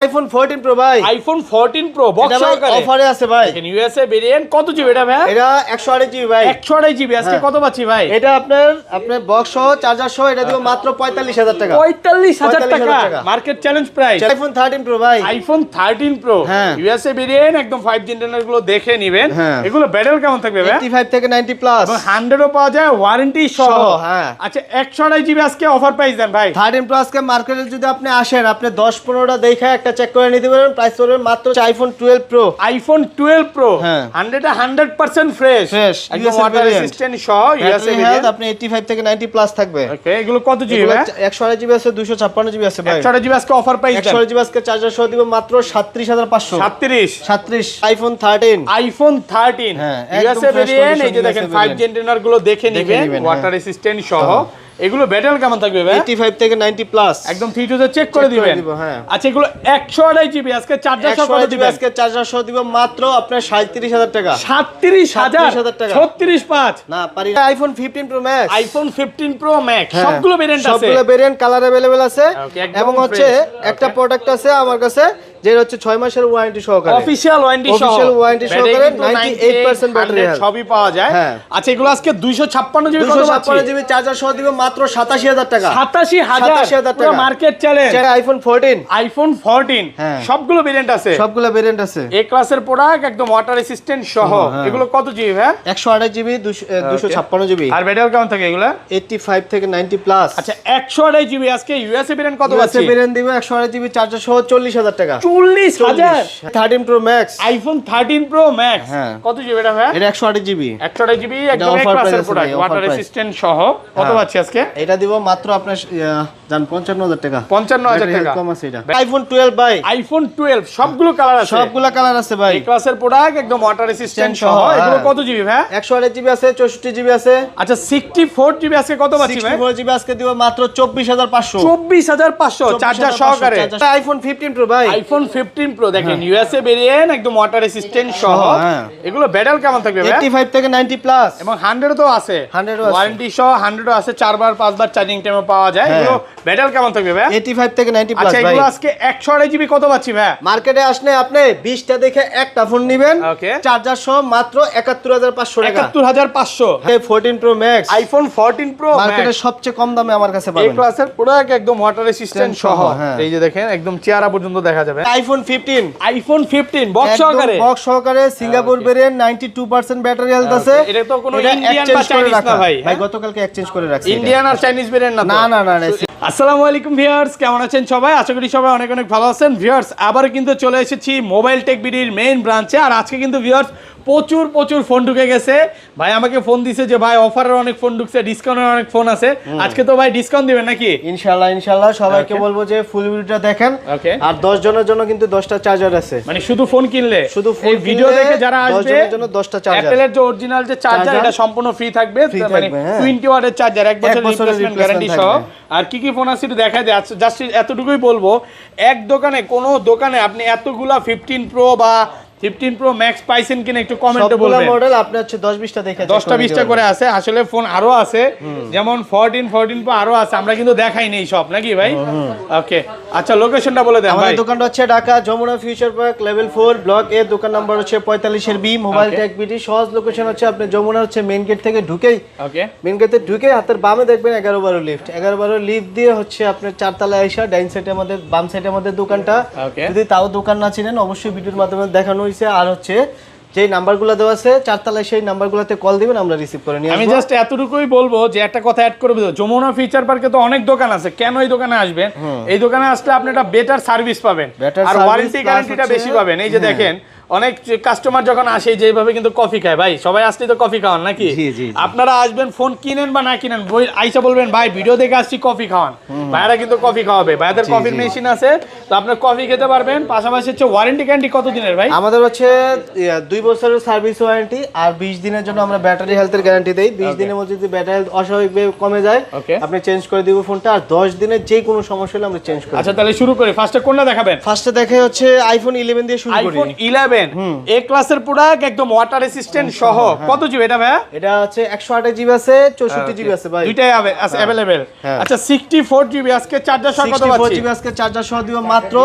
IPhone 14 pro ভাই। IPhone 14 pro box সহকারে অফারে আছে ভাই। দেখেন ইউএসএ ভেরিয়েন্ট কত জিবি এটা ভাই? এটা 128 জিবি ভাই। 128 জিবি আজকে কত পাচ্ছি ভাই? এটা আপনার বক্স সহ চার্জার সহ এটা দিব মাত্র 45000 টাকা। 45000 টাকা market challenge price. IPhone 13 pro ভাই। আইফোন 13 প্রো ইউএসএ ভেরিয়েন্ট একদম 5G ইন্টারনেট গুলো দেখে নেবেন। এগুলো ব্যাটারি কেমন থাকবে ভাই? 85 থেকে 90 প্লাস 100 ও পাওয়া যায় ওয়ারেন্টি সহ। হ্যাঁ আচ্ছা 128 জিবি আজকে অফার প্রাইস দেন ভাই। 13 প্রো আজকে মার্কেটে যদি আপনি আসেন আপনি 10-15টা দেখে একটা চেক করে নিতে পারবেন। প্রাইস পড়বে মাত্র iPhone 12 pro. IPhone 12 pro 100% fresh একদম ওয়াটার রেজিস্ট্যান্ট সহ ইউএসএ ভেরিয়েন্ট। আপনি 85 থেকে 90 প্লাস থাকবে। ওকে এগুলো কত জিবি ভাই? 128 জিবি আছে 256 জিবি আছে ভাই। 128 জিবি আজকে অফার প্রাইস দেন। 128 জিবি আজকে চার্জার সহ দিব মাত্র 37500। 37 আইফোন 13 আইফোন 13 ইউএসএ ভেরিয়েন্ট। এই যে দেখেন 5G ইন্টারনেট গুলো দেখে নেবেন ওয়াটার রেজিস্ট্যান্ট সহ। এগুলো ব্যাটারি কেমন থাকবে ভাই? 85 থেকে 90 প্লাস একদম 3 তে চেক করে দিবেন। আচ্ছা এগুলো 128 জিবি আজকে চার্জার সহ কত দিবেন? আজকে চার্জার সহ দিব মাত্র আপনার 37000 টাকা। 37000 টাকা 365 না পারি। IPhone 15 pro max. IPhone 15 pro max সবগুলো ভেরিয়েন্ট আছে। সবগুলো ভেরিয়েন্ট কালার अवेलेबल আছে এবং হচ্ছে একটা প্রোডাক্ট আছে আমার কাছে যে হচ্ছে 6 মাসের ওয়ারেন্টি সহকারে। অফিশিয়াল ওয়ারেন্টি সহ। অফিশিয়াল ওয়ারেন্টি সহকারে 98% ব্যাটারি হেলথ সবই পাওয়া যায়। আচ্ছা এগুলো আজকে 256 জিবি কত পাচ্ছি? 256 জিবি চার্জার সহ দিব মাত্র 87000 টাকা। 87000 টাকা মার্কেট চ্যালেঞ্জ। আইফোন 14 আইফোন 14 সবগুলো ভেরিয়েন্ট আছে। সবগুলো ভেরিয়েন্ট আছে। এ ক্লাসের প্রোডাক্ট একদম ওয়াটার রেজিস্ট্যান্ট সহ। এগুলো কত জিবি ভাই? 128 জিবি 256 জিবি। আর ব্যাটারি কেমন থাকে এগুলা? 85 থেকে 90 প্লাস। আচ্ছা 128 জিবি আজকে ইউএসএ ভেরিয়েন্ট কত পাচ্ছি? ইউএসএ ভেরিয়েন্ট দিব 128 জিবি চার্জার সহ 40000 টাকা। 40000 13 pro max. IPhone 13 pro max কত জিবি এটা ভাই? এটা 128 জিবি। 128 জিবি একদম এক ক্লাসের প্রোডাক্ট ওয়াটার রেজিস্ট্যান্ট সহ। কত পাচ্ছি আজকে? এটা দিব মাত্র আপনার জান 55000 টাকা। 55000 টাকা কম আছে এটা। আইফোন 12 ভাই। আইফোন 12 সবগুলো কালার আছে। সবগুলো কালার আছে ভাই। এই ক্লাসের প্রোডাক্ট একদম ওয়াটার রেজিস্ট্যান্ট সহ। এগুলো কত জিবি ভাই? 128 জিবি আছে 64 জিবি আছে। আচ্ছা 64 জিবি আজকে কত পাচ্ছি ভাই? 64 জিবি আজকে দিব মাত্র 24500। 24500 চার্জার সহকারে। আইফোন 15 প্রো ভাই। আইফোন 15 প্রো দেখেন ইউএসএ ভেরিয়েন্ট একদম ওয়াটার রেজিস্ট্যান্ট সহ। এগুলো ব্যাটারি কেমন থাকবে ভাই? 85 থেকে 90 প্লাস এবং 100 তো আছে। ওয়ারেন্টি সহ 100 আছে 4 বার 5 বার চার্জিং টাইমে পাওয়া যায়। এগুলো ব্যাটারি কেমন থাকবে ভাই? 85 থেকে 90 প্লাস আচ্ছা ভাই। এগুলো আজকে 128 জিবি কত পাচ্ছি ভাই? মার্কেটে আসলে আপনি 20টা দেখে একটা ফোন নেবেন। চার্জার সহ মাত্র 71500 টাকা। 71500 এই 14 প্রো ম্যাক্স। আইফোন 14 প্রো মার্কেটে সবচেয়ে কম দামে আমার কাছে পাবেন। এই ক্লাসের প্রোডাক্ট একদম ওয়াটার রেজিস্ট্যান্ট সহ। এই যে দেখেন একদম চেহারা পর্যন্ত দেখা যাবে। আইফোন 15 আইফোন 15 বক্স সহকারে। বক্স সহকারে সিঙ্গাপুর ভেরিয়েন্ট 92% ব্যাটারি হেলথ আছে। এটা তো কোনো ইন্ডিয়ান বা চাইনিজ না ভাই। ভাই গতকালকে এক্সচেঞ্জ করে রাখছি। ইন্ডিয়ান আর চাইনিজ ভেরিয়েন্ট না তো? না না না। আসসালামু আলাইকুম ভিউয়ার্স, কেমন আছেন সবাই? আশা করি সবাই অনেক অনেক ভালো আছেন। ভিউয়ার্স আবার কিন্তু চলে এসেছি মোবাইল টেক বিডির মেইন ব্রাঞ্চে। আর আজকে কিন্তু ভিউয়ার্স প্রচুর ফোন ঢুকে গেছে। ভাই আমাকে ফোন দিছে যে ভাই অফারের অনেক ফোন ঢুকছে, ডিসকাউন্টের অনেক ফোন আছে। আজকে তো ভাই ডিসকাউন্ট দিবেন নাকি? ইনশাআল্লাহ সবাইকে বলবো যে ফুল ভিডিওটা দেখেন। আর 10 জনের জন্য কিন্তু 10টা চার্জার আছে। মানে শুধু ফোন কিনলে, শুধু এই ভিডিও দেখে যারা আসবে 10 জনের জন্য 10টা চার্জার। অ্যাপলের যে অরিজিনাল যে চার্জার এটা সম্পূর্ণ ফ্রি থাকবে। মানে 20 ওয়াটের চার্জার, 1 বছরের রিপ্লেসমেন্ট গ্যারান্টি সহ। আর কি ফোন আছে একটু দেখা যায়। জাস্ট এতটুকুই বলবো, এক দোকানে কোনো দোকানে আপনি এতগুলা 15 প্রো বা 15 প্রো ম্যাক্স পাইছেন কিনা একটু কমেন্টে বলবেন। সবগুলো মডেল আপনি হচ্ছে 10-20টা দেখে 10টা 20টা করে আছে। আসলে ফোন আরো আছে, যেমন 14 প্রো আরো আছে, আমরা কিন্তু দেখাই নেই সব নাকি ভাই? ওকে আচ্ছা লোকেশনটা বলে দেন ভাই। আমাদের দোকানটা হচ্ছে Dhaka Jamuna future park level 4 block A. দোকান নাম্বার হচ্ছে 45 এর বি। মোবাইল টেক বিডি সহজ লোকেশন হচ্ছে আপনি যমুনা হচ্ছে মেইন গেট থেকে ঢুকেই, মেইন গেটে ঢুকে হাতের বামে দেখবেন 11-12 লিফট। 11-12 লিফট দিয়ে হচ্ছে আপনার 4 তলায় আইসা ডাইন সাইডে আমাদের, বাম সাইডে আমাদের দোকানটা। যদি তাও দোকান না চিনেন অবশ্যই ভিডিওর মাধ্যমে দেখানো হয়েছে। আর হচ্ছে যে নাম্বারগুলো দেওয়া আছে 4 তলায়, সেই নাম্বারগুলোতে কল দিবেন, আমরা রিসিভ করে নিয়ে আসব। আমি জাস্ট এতটুকুই বলবো যে একটা কথা অ্যাড করে দেব, যমুনা ফিউচার পার্কে তো অনেক দোকান আছে, কেন এই দোকানে আসবেন? এই দোকানে আসলে আপনি একটা বেটার সার্ভিস পাবেন আর ওয়ারেন্টি গ্যারান্টিটা বেশি পাবেন। এই যে দেখেন অনেক কাস্টমার যখন আসে যেভাবে কিন্তু কফি খায়, ভাই সবাই আসলে তো কফি খাওয়ান নাকি? আপনারা আসবেন ফোন কিনেন বা না কিনেন, আইসা বলবেন ভাই ভিডিও দেখে আসছি কফি খাওয়ান, ভাইরা কিন্তু কফি খাওয়াবে। ভাইদের কফির মেশিন আছে, তো আপনার কফি খেতে পারবেন। পাশাপাশি হচ্ছে ওয়ারেন্টি গ্যারান্টি কত দিনের ভাই? আমাদের হচ্ছে 2 বছরের সার্ভিস ওয়ারেন্টি আর 20 দিনের জন্য আমরা ব্যাটারি হেলথের গ্যারান্টি দেই। 20 দিনের মধ্যে যদি ব্যাটারি হেলথ অস্বাভাবিকভাবে কমে যায় আপনি চেঞ্জ করে দিব ফোনটা। আর 10 দিনের যে কোনো সমস্যা হলে আমরা চেঞ্জ করি। আচ্ছা তাহলে শুরু করি। ফার্স্টে কোনটা দেখাবেন? ফার্স্টে দেখে হচ্ছে আইফোন 11 দিয়ে শুরু করি। আইফোন 11 এ ক্লাসের প্রোডাক্ট একদম ওয়াটার রেজিস্ট্যান্ট সহ। কত জিবি এটা ভাই? এটা হচ্ছে 128 জিবি আছে, 64 জিবি আছে ভাই। দুইটাই আছে अवेलेबल। আচ্ছা 64 জিবি আজকে চার্জার সহ কত পাচ্ছি? 64 জিবি আজকে চার্জার সহ দিব মাত্র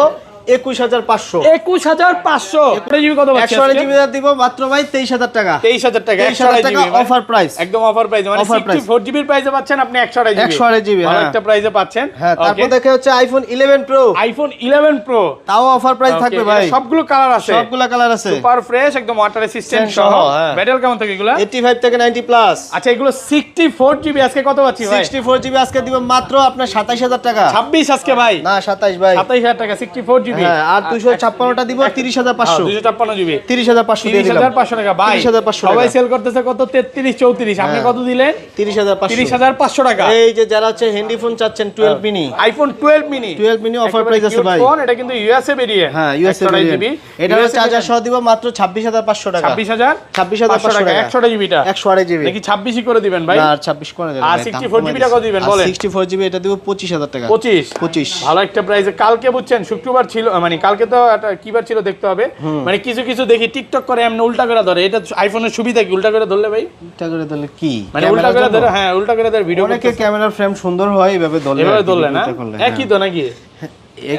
21500। 21500 জিবি কত পাচ্ছি 128 জিবি দিব মাত্র ভাই 23000 টাকা। 23000 টাকা 23000 টাকা অফার প্রাইস, একদম অফার প্রাইস, মানে 64 জিবির প্রাইসে পাচ্ছেন আপনি 128 জিবি। 128 জিবি ভালো একটা প্রাইসে পাচ্ছেন। হ্যাঁ, তারপর দেখে হচ্ছে আইফোন 11 প্রো। আইফোন 11 প্রো তাও অফার প্রাইস থাকবে ভাই। সবগুলো কালার আছে, সবগুলো কালার আছে, সুপার ফ্রেশ একদম ওয়াটার রেসিস্ট্যান্ট সহ। ব্যাটারি কেমন থাকে এগুলা? 85 থেকে 90 প্লাস। আচ্ছা, এগুলো 64 জিবি আজকে কত পাচ্ছি ভাই? 64 জিবি আজকে দিব মাত্র আপনার 27000 টাকা। 26 আজকে ভাই? না 27 ভাই, 27000 টাকা 64 জিবি। হ্যাঁ, আর 256 টা দিব 30500। 256 জিবি 30500 দিয়ে দিলাম। 30500 টাকা ভাই। 30500 সবাই সেল করতেছে কত? 33 34। আপনি কত দিলেন? 30500। 30500 টাকা। এই যে যারা হচ্ছে হ্যান্ডি ফোন চাচ্ছেন 12 mini, iPhone 12 mini. 12 mini offer price আছে ভাই। ফোন এটা কিন্তু ইউএসএ ভেরিয়েন্ট। হ্যাঁ, ইউএসএ ভেরিয়েন্ট। এটা চার্জার সহ দিব মাত্র 26500 টাকা। 26500 টাকা 128 জিবিটা। 128 জিবি নাকি 26 করে দিবেন ভাই? না 26 করে দেবেন। আর 64 জিবিটা কত দিবেন বলেন? 64 জিবি এটা দিব 25000 টাকা। 25 ভালো একটা প্রাইসে। কালকে বুঝছেন শুক্রবার ছিল, মানে কালকে তো একটা কিবার ছিল দেখতে হবে, মানে কিছু কিছু দেখি টিকটক করে এমনি উল্টা করে ধরে। এটা আইফোনের সুবিধা কি উল্টা করে ধরলে ভাই? উল্টা করে ধরলে কি মানে উল্টা করে ধরে? হ্যাঁ, উল্টা করে ধরে ভিডিও অনেকে ক্যামেরার ফ্রেম সুন্দর হয় এভাবে ধরলে, এভাবে ধরলে না একই তো নাকি?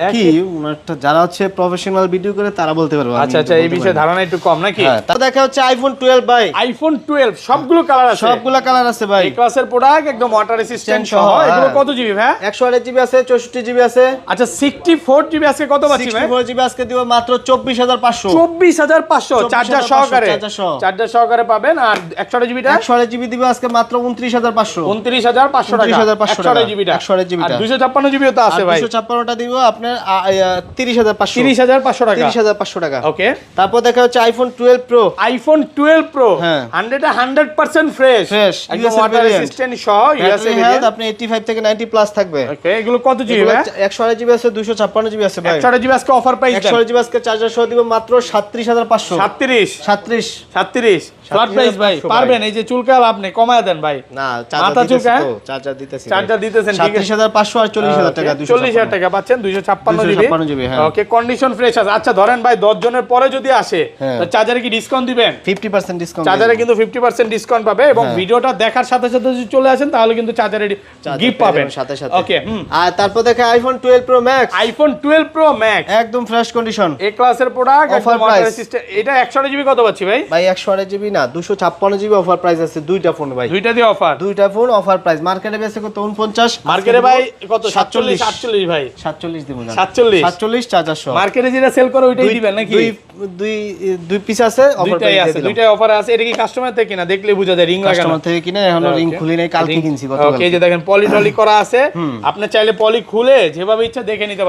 একই ওনারটা যারা হচ্ছে প্রফেশনাল ভিডিও করে তারা বলতে পারবে। আচ্ছা আচ্ছা, এই বিষয়ে ধারণা একটু কম নাকি? তারপর দেখা হচ্ছে আইফোন 12 ভাই। আইফোন 12 সবগুলো কালার আছে, সবগুলা কালার আছে ভাই। এই ক্লাসের প্রোডাক্ট একদম ওয়াটার রেসিস্ট্যান্ট সহ। এগুলো কত জিবি ভাই? 128 জিবি আছে, 64 জিবি আছে। আচ্ছা, 64 জিবি আজকে কত পাচ্ছি ভাই? 64 জিবি আজকে দিব মাত্র 24500। 24500 চার্জার সহকারে, চার্জার সহকারে পাবেন। আর 128 জিবিটা? 128 জিবি দিব আজকে মাত্র 29500। 29500 টাকা 128 জিবিটা। 128 জিবিটা। আর 256 জিবিও তো আছে ভাই। 256 টা দিব আপনার 30500। 30500 টাকা। 30500 টাকা। ওকে, তারপর দেখা হচ্ছে আইফোন 12 প্রো। আইফোন 12 প্রো হ্যাঁ, 100% ফ্রেশ, একদম ওয়াটার রেসিস্ট্যান্ট সহ ইউএসএ ভেরিয়েন্ট। আপনি 85 থেকে 90 প্লাস থাকবে। ওকে, এগুলো কত জিবি ভাই? 128 জিবি আছে, 256 জিবি আছে ভাই। 128 জিবি আজকে অফার প্রাইস দেন। 128 জিবি আজকে চার্জার সহ দিব মাত্র 37500। 37 শর্ট প্রাইস ভাই। পারবেন? এই যে চুলকা লাভ নেই, কমায় দেন ভাই। না, মাথা চুলকা চার্জার দিতেছি। চার্জার দিতেছেন ঠিক আছে। 37500 আর 40000 টাকা। 40000 টাকা পাচ্ছেন 256 জিবি। হ্যাঁ। ওকে, কন্ডিশন ফ্রেশ আছে। আচ্ছা ধরেন ভাই 10 জনের পরে যদি আসে তো চার্জারে কি ডিসকাউন্ট দিবেন? 50% ডিসকাউন্ট। চার্জারে কিন্তু 50% ডিসকাউন্ট পাবে, এবং ভিডিওটা দেখার সাথে সাথে যদি চলে আসেন তাহলে কিন্তু চার্জারে গিফট পাবেন সাথে সাথে। ওকে। আর তারপর দেখে iPhone 12 pro max. IPhone 12 pro max একদম ফ্রেশ কন্ডিশন, এ ক্লাসের প্রোডাক্ট, Offer একদম ওয়াটার price। রেসিস্ট্যান্ট। এটা 128 জিবি কত পাচ্ছি ভাই? ভাই 128 জিবি না, 256 জিবি অফার প্রাইস আছে দুইটা ফোন ভাই। দুইটা দিয়ে অফার? দুইটা ফোন অফার প্রাইস। মার্কেটে বেচে কত 49, মার্কেটে ভাই কত? 47 48 ভাই। 47 দিব না, 47 চার্জার সহ। মার্কেটে যেটা সেল করে ওইটাই দিবেন নাকি? দুই পিস আছে, অফার দুইটাই আছে, দুইটাই অফার আছে। এটা কি কাস্টমার থেকে কিনা? দেখলে বোঝা যায় রিং লাগানো। কাস্টমার থেকে কিনে, এখনো রিং খুলি নাই, কালকে কিনছি গতকাল। ওকে, এই যে দেখেন পলি টলি করা আছে, আপনি চাইলে পলি খুলে যেভাবে ইচ্ছা দেখে নিতে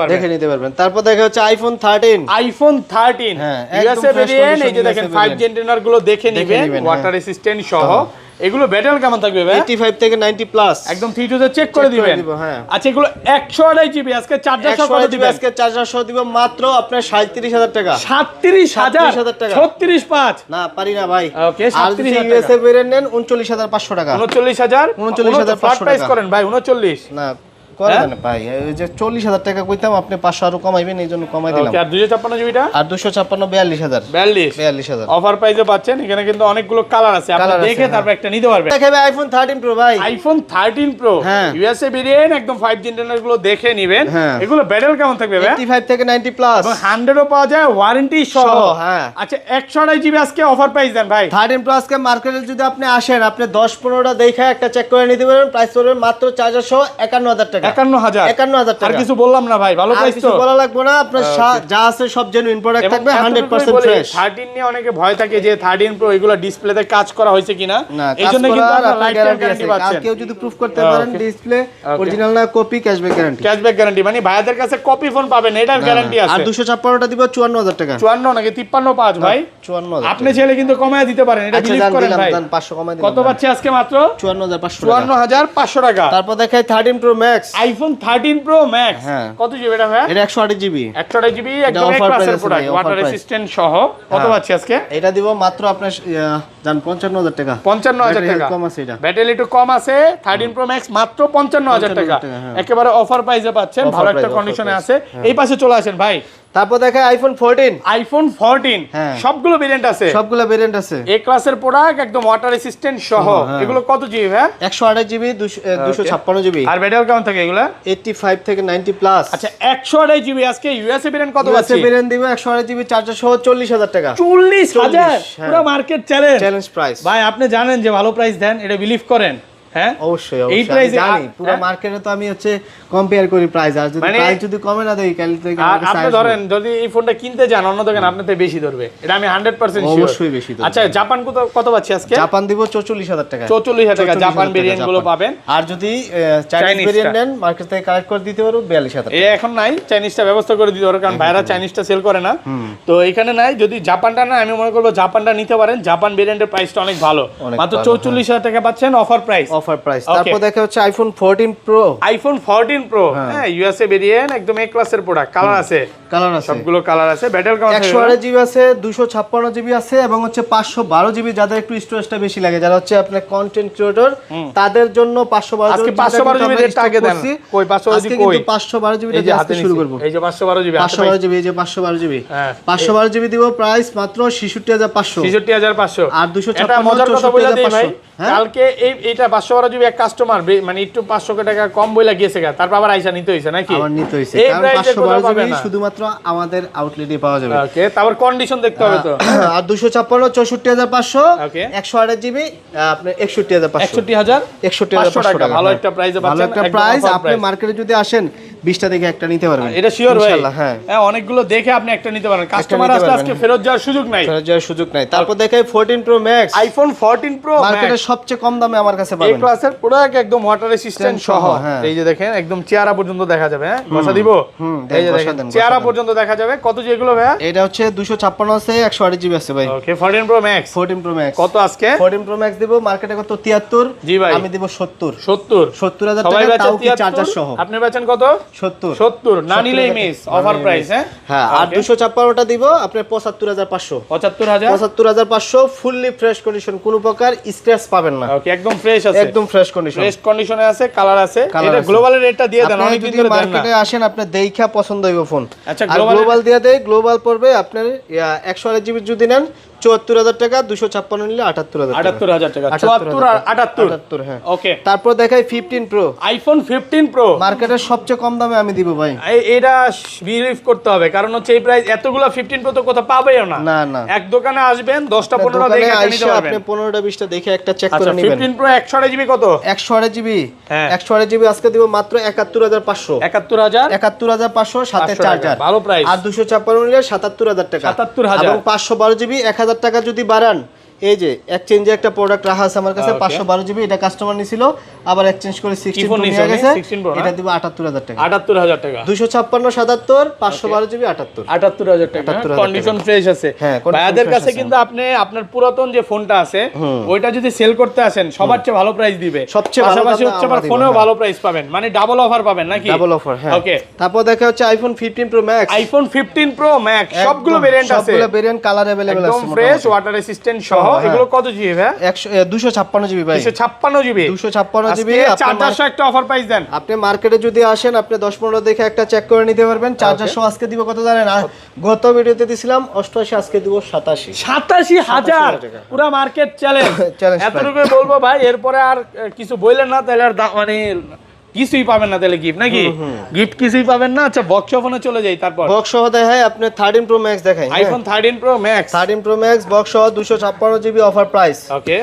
পারবেন। তারপর দেখা হচ্ছে আইফোন 13। আইফোন 13 হ্যাঁ, ইউএসএ একদম fresh ভেরিয়েন্ট। এই যে condition দেখেন USA 5 জেনারেটর গুলো দেখে নেবেন, নেবেন, ওয়াটার রেসিস্ট্যান্ট সহ। এগুলো ব্যাটারি কেমন থাকবে ভাই? 85 থেকে 90 প্লাস, একদম 3 টু চেক করে দিবেন। হ্যাঁ। আচ্ছা, এগুলো 128 জিবি আজকে চার্জার সহ কত দিবেন? আজকে চার্জার সহ দিব মাত্র আপনার 37000 টাকা। 37000 টাকা। 365 না পারি না ভাই। ওকে, আর যদি 37000 ইউএসএ ভেরিয়েন্ট নেন 39500 টাকা। 39500 ফ্ল্যাট প্রাইস করেন ভাই 39। না করে দেন ভাই, এই যে 40000 টাকা কইতাম, আপনি 500 আরো কমাইবেন, এইজন্য কমাই দিলাম। ওকে, আর 256 জিবিটা? আর 256 42000। 42000 অফার প্রাইসে পাচ্ছেন। এখানে কিন্তু অনেকগুলো কালার আছে, আপনি দেখে তারপর একটা নিতে পারবেন। দেখাবে আইফোন 13 প্রো ভাই। আইফোন 13 প্রো হ্যাঁ, ইউএসএ ভেরিয়েন্ট, একদম 5 জেনারেটর গুলো দেখে নেবেন। হ্যাঁ। এগুলো ব্যাটারি কেমন থাকবে ভাই? 85 থেকে 90 প্লাস, এবং 100 ও পাওয়া যায় ওয়ারেন্টি সহ। হ্যাঁ। আচ্ছা, 128 জিবি আজকে অফার প্রাইস দেন ভাই। 13 প্রো আজকে মার্কেটে যদি আপনি আসেন, আপনি 10-15টা দেখে একটা চেক করে নিতে পারবেন। প্রাইস পড়বে মাত্র চার্জার সহ 51000 টাকা। 51000 51000 আর টাকা। কিছু বললাম না ভাই, ভালো প্রাইস তো। কিছু বলা লাগবে না, আপনার যা আছে সব জেনুইন প্রোডাক্ট থাকবে, 100% ফ্রেশ। 13 নিয়ে অনেকে ভয় থাকে যে 13 প্রো এগুলো ডিসপ্লেতে কাজ করা হয়েছে কিনা, এইজন্য কিন্তু আপনারা লাইফ টাইম গ্যারান্টি পাচ্ছেন। আর কেউ যদি প্রুফ করতে পারেন ডিসপ্লে অরিজিনাল না copy, cashback guarantee. Cashback guarantee মানে ভাইয়াদের কাছে কপি ফোন পাবেন, এটার গ্যারান্টি আছে। আর 256টা দিব 54000 টাকা। 54 নাকি 53 ভাই? 54000। আপনি চাইলে কিন্তু কমায় দিতে পারেন, এটা বিলিভ করেন ভাই। 500 কমাই দিলাম। কত পাচ্ছি আজকে? মাত্র 54500 টাকা। 54500 টাকা। তারপর দেখাই 13 pro max. IPhone 13 pro max কত জিবি এটা ভাই? এটা 128 জিবি। 128 জিবি একদম এক ক্লাসের প্রোডাক্ট, ওয়াটার রেসিস্ট্যান্ট সহ। কত পাচ্ছি আজকে? এটা দিব মাত্র আপনার জান 55000 টাকা। 55000 টাকা কম আছে এটা। ব্যাটারি একটু কম আছে। 13 প্রো ম্যাক্স মাত্র 55000 টাকা। একেবারে অফার প্রাইসে পাচ্ছেন, ভালো একটা কন্ডিশনে আছে। এই পাশে চলে আসেন ভাই। তারপর দেখে আইফোন 14 হ্যাঁ। সবগুলো ভেরিয়েন্ট আছে, সবগুলো ভেরিয়েন্ট আছে। এ ক্লাসের প্রোডাক্ট, একদম ওয়াটার রেসিস্ট্যান্ট সহ। এগুলো কত জিবি ভাই? 128 জিবি 256 জিবি। আর ব্যাটারি কেমন থাকে এগুলা? 85 থেকে 90 প্লাস। আচ্ছা 128 জিবি। আজকে ইউএসএ ভেরিয়েন্ট কত আছে? ইউএসএ ভেরিয়েন্ট দিব 128 জিবি চার্জার সহ 40,000 টাকা। 40,000 পুরো মার্কেট চ্যালেঞ্জ প্রাইস। ভাই আপনি জানেন যে ভালো প্রাইস দেন, এটা বিলিভ করেন? হ্যাঁ অবশ্যই এই অবশ্যই প্রাইসে জানি, পুরো মার্কেটে তো আমি হচ্ছে কম্পেয়ার করি প্রাইস, আর যদি প্রাইস যদি কমে না দেই কাল থেকে আপনি ধরেন যদি এই ফোনটা কিনতে যান অন্য দোকানে আপনার থেকে বেশি ধরবে, এটা আমি 100% শিওর। অবশ্যই বেশি ধরবে। আচ্ছা জাপান কত পাচ্ছি আজকে? জাপান দিব 44,000 টাকা। 44,000 টাকা জাপান ভেরিয়েন্ট গুলো পাবেন। আর যদি চাইনিজ ভেরিয়েন্ট নেন মার্কেট থেকে কালেক্ট করে দিতে পারো 42,000 টাকা। এখন নাই, চাইনিজটা ব্যবস্থা করে দিতে পারো, কারণ ভাইরা চাইনিজটা সেল করে না, তো এখানে নাই। যদি জাপানটা না, আমি মনে করবো জাপানটা নিতে পারেন। জাপান ভেরিয়েন্টের প্রাইসটা অনেক ভালো, মাত্র 44,000 টাকা পাচ্ছেন অফার প্রাইস। তারপর দেখা হচ্ছে আইফোন 14 প্রো। আইফোন 14 প্রো হ্যাঁ, ইউএসএ ভেরিয়েন্ট, একদম এ ক্লাসের প্রোডাক্ট। কালার আছে সবগুলো কালার আছে। ব্যাটারি কেমন আছে? 128 জিবি আছে, 256 জিবি আছে, এবং হচ্ছে 512 জিবি। যাদের একটু স্টোরেজটা বেশি লাগে, যারা হচ্ছে আপনার কন্টেন্ট ক্রিয়েটর, তাদের জন্য 512 আজকে 512 জিবি রেটটা আগে দেন। কই 512 জিবি কই? 512 জিবি দিয়ে আজকে শুরু করব। এই যে 512 জিবি, 512 জিবি, এই যে 512 জিবি। 512 জিবি দিব প্রাইস মাত্র 66,500। 66,500। আর 256 এটা মজার কথা বলে দেই ভাই, কালকে এইটা 512 জিবি এক কাস্টমার মানে একটু 500 টাকা কম বইলা গিয়েছে, তারপর আবার আইসা নিতে হইছে নাকি? আবার নিতে হইছে, কারণ 512 জিবি শুধুমাত্র আমাদের আউটলেটে পাওয়া যাবে। ওকে, তারপর কন্ডিশন দেখতে হবে তো। আর 256 64,500। 128 জিবি আপনি 61,500। 61,500 টাকা, ভালো একটা প্রাইসে পাচ্ছেন। ভালো একটা প্রাইস। আপনি মার্কেটে যদি আসেন 20টা দেখে একটা নিতে পারবেন, এটা শিওর ভাই। ইনশাআল্লাহ। হ্যাঁ অনেকগুলো দেখে আপনি একটা নিতে পারেন। কাস্টমার আসলে আজকে ফেরত যাওয়ার সুযোগ নাই। তারপর দেখাই 14 প্রো ম্যাক্স। আইফোন 14 প্রো মার্কেটে সবচেয়ে কম দামে আমার কাছে পাবেন। এই ক্লাসের প্রোডাক্ট, একদম ওয়াটার রেসিস্ট্যান্ট সহ। এই যে দেখেন একদম চেহারা পর্যন্ত দেখা যাবে। হ্যাঁ বসা দিব, এই যে দেখেন চেহারা পর্যন্ত দেখা যাবে। কত যে এগুলো ভাই? এটা হচ্ছে 256 আছে, 128 জিবি আছে ভাই। ওকে 14 প্রো ম্যাক্স। 14 প্রো ম্যাক্স কত আজকে? 14 প্রো ম্যাক্স দিব মার্কেটে কত? 73। জি ভাই আমি দিব 70। 70,000 টাকা, তাও কি চার্জার সহ। আপনি বেচেন কত? 70 না নিলেই মিস, অফার প্রাইস। হ্যাঁ আর 256টা দিব আপনি 75,500। 75,500 ফুললি ফ্রেশ কন্ডিশন, কোনো প্রকার স্ক্র্যাচ পাবেন না। ওকে একদম ফ্রেশ আছে, একদম ফ্রেশ কন্ডিশন, ফ্রেশ কন্ডিশনে আছে, কালার আছে। এটা গ্লোবালের রেটটা দিয়ে দেন, অনেক দিন ধরে দেন না। মার্কেটে আসেন আপনি দেখা পছন্দ হইব ফোন। আচ্ছা আর গ্লোবাল দিয়ে দেই, গ্লোবাল পড়বে আপনার 128 জিবি যদি নেন 74,000 টাকা, 256 নিলে 78,000 টাকা। 74 আর 78 হ্যাঁ। ওকে, তারপর দেখাই 15 প্রো। আইফোন 15 প্রো মার্কেটের সবচেয়ে কম দামে আমি দিব ভাই। এটা বিলিভ করতে হবে, কারণ হচ্ছে এই প্রাইস এতগুলা 15 প্রো তো কোথাও পাবেও না। না এক দোকানে আসবেন 10টা 15টা দেখে নিতে পারবেন। আপনি 15টা 20টা দেখে একটা চেক করে নেবেন। 15 প্রো 128 জিবি কত? 128 জিবি। 128 জিবি আজকে দিব মাত্র 71,500। 71,500 সাথে চার্জার, ভালো প্রাইস। আর 256 নিলে 77,000 টাকা। 77,000 এবং 512 জিবি 1,000 টাকা যদি বাড়ান, এই যে এক্সচেঞ্জে একটা প্রোডাক্ট রাখা আছে আমার কাছে 512 জিবি, এটা কাস্টমার নিছিল, আবার এক্সচেঞ্জ করে 16 প্রো নিয়ে গেছে, এটা দিব 78,000 টাকা। 78,000 টাকা। 256 77 512 জিবি 78,000 টাকা। কন্ডিশন ফ্রেশ আছে ভাইয়াদের কাছে, কিন্তু আপনি আপনার পুরাতন যে ফোনটা আছে ওইটা যদি সেল করতে আসেন সবার চেয়ে ভালো প্রাইস দিবে, পাশাপাশি হচ্ছে আবার ফোনেও ভালো প্রাইস পাবেন, মানে ডাবল অফার পাবেন নাকি? ডাবল অফার, হ্যাঁ। ওকে, তারপর দেখা হচ্ছে iPhone 15 pro max. IPhone 15 pro max সবগুলো ভেরিয়েন্ট আছে, সবগুলো ভেরিয়েন্ট কালার अवेलेबल আছে, একদম ফ্রেশ ওয়াটার রেসিস্ট্যান্ট সহ। এগুলো কত জিবি ভাই? 256 জিবি ভাই। 256 জিবি। 256 জিবি। চার্জার সহ একটা অফার প্রাইস দেন। আপনি মার্কেটে যদি আসেন আপনি 10-15 দেখে একটা চেক করে নিতে পারবেন। চার্জার সহ আজকে দিব কত জানেন? গত ভিডিওতে দিছিলাম 88, আজকে দিব 87। 87,000 পুরো মার্কেট চ্যালেঞ্জ। এতটুকু বলবো ভাই, এরপরে আর কিছু বললেন না তাহলে আর মানে কিছুই পাবেন না, তাহলে গিফট নাকি? গিফট কিছুই পাবেন না। আচ্ছা বক্স ফোনে চলে যাই, তারপর বক্স সহ দেখাই আপনি 13 প্রো ম্যাক্স দেখাই। IPhone 13 pro max. 13 pro max box সহ 256 জিবি অফার প্রাইস। ওকে,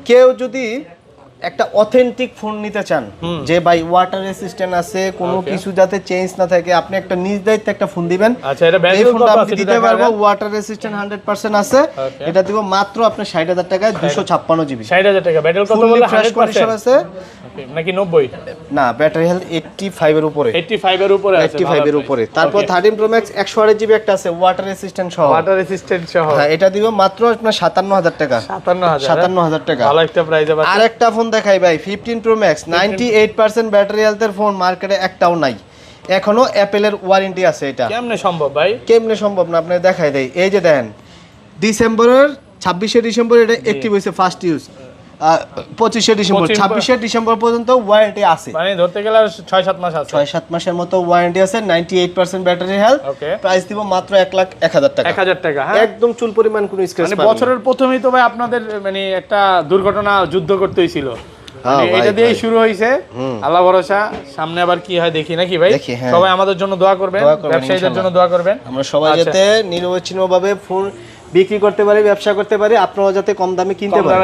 কেউ যদি একটা অথেন্টিক ফোন নিতে চান, যে ভাই ওয়াটার রেসিস্ট্যান্ট আছে, কোনো কিছু যাতে চেঞ্জ না থাকে, আপনি একটা নিজ দায়িত্বে একটা ফোন দিবেন। আচ্ছা, এটা এই ফোনটা আমি দিতে পারবো, ওয়াটার রেসিস্ট্যান্ট 100% আছে। এটা দিব মাত্র আপনি 60,000 টাকায়, 256 জিবি। 60,000 টাকা। ব্যাটারি কত বলে? 100% আছে নাকি 90? না, ব্যাটারি হেলথ 85 এর উপরে। 85 এর উপরে আছে, 85 এর উপরে। তারপর 13 প্রো ম্যাক্স 128 জিবি একটা আছে, ওয়াটার রেসিস্ট্যান্ট সহ। ওয়াটার রেসিস্ট্যান্ট সহ, হ্যাঁ, এটা দিব মাত্র আপনার 57,000 টাকা। 57,000 টাকা, ভালো একটা প্রাইসে পাচ্ছেন। আরেকটা ফোন দেখাই ভাই, 15 প্রো ম্যাক্স 98% ব্যাটারি হেলথের ফোন, মার্কেটে একটাও নাই এখনো। অ্যাপেলের ওয়ারেন্টি আছে। এটা কেমনে সম্ভব ভাই? কেমনে সম্ভব না, আপনি দেখাই দেই। এই যে দেখেন, 26 ডিসেম্বর এটা অ্যাক্টিভ হইছে, ফার্স্ট ইউজ। 25শে ডিসেম্বর 26শে ডিসেম্বর পর্যন্ত ওয়ারেন্টি আছে, মানে ধরতে গেলে 6-7 মাস আছে, 6-7 মাসের মতো ওয়ারেন্টি আছে। 98% ব্যাটারি হেলথ। প্রাইস দিব মাত্র 1,01,000 টাকা। 1000 টাকা, হ্যাঁ একদম চুল পরিমাণ কোনো স্ক্র্যাচ মানে বছরের প্রথমেই তো ভাই আপনাদের মানে একটা দুর্ঘটনা যুদ্ধ করতে হইছিল, হ্যাঁ ভাই, এটা দিয়েই শুরু হয়েছে। আল্লাহ ভরসা, সামনে আবার কি হয় দেখি নাকি ভাই। হ্যাঁ। সবাই আমাদের জন্য দোয়া করবেন, ব্যবসায়ীদের জন্য দোয়া করবেন। আমরা সবাই যাতে নিরবচ্ছিন্নভাবে ফোন বিক্রি করতে পারি, ব্যবসা করতে পারি, আপনারাও যাতে কম দামে কিনতে পারেন।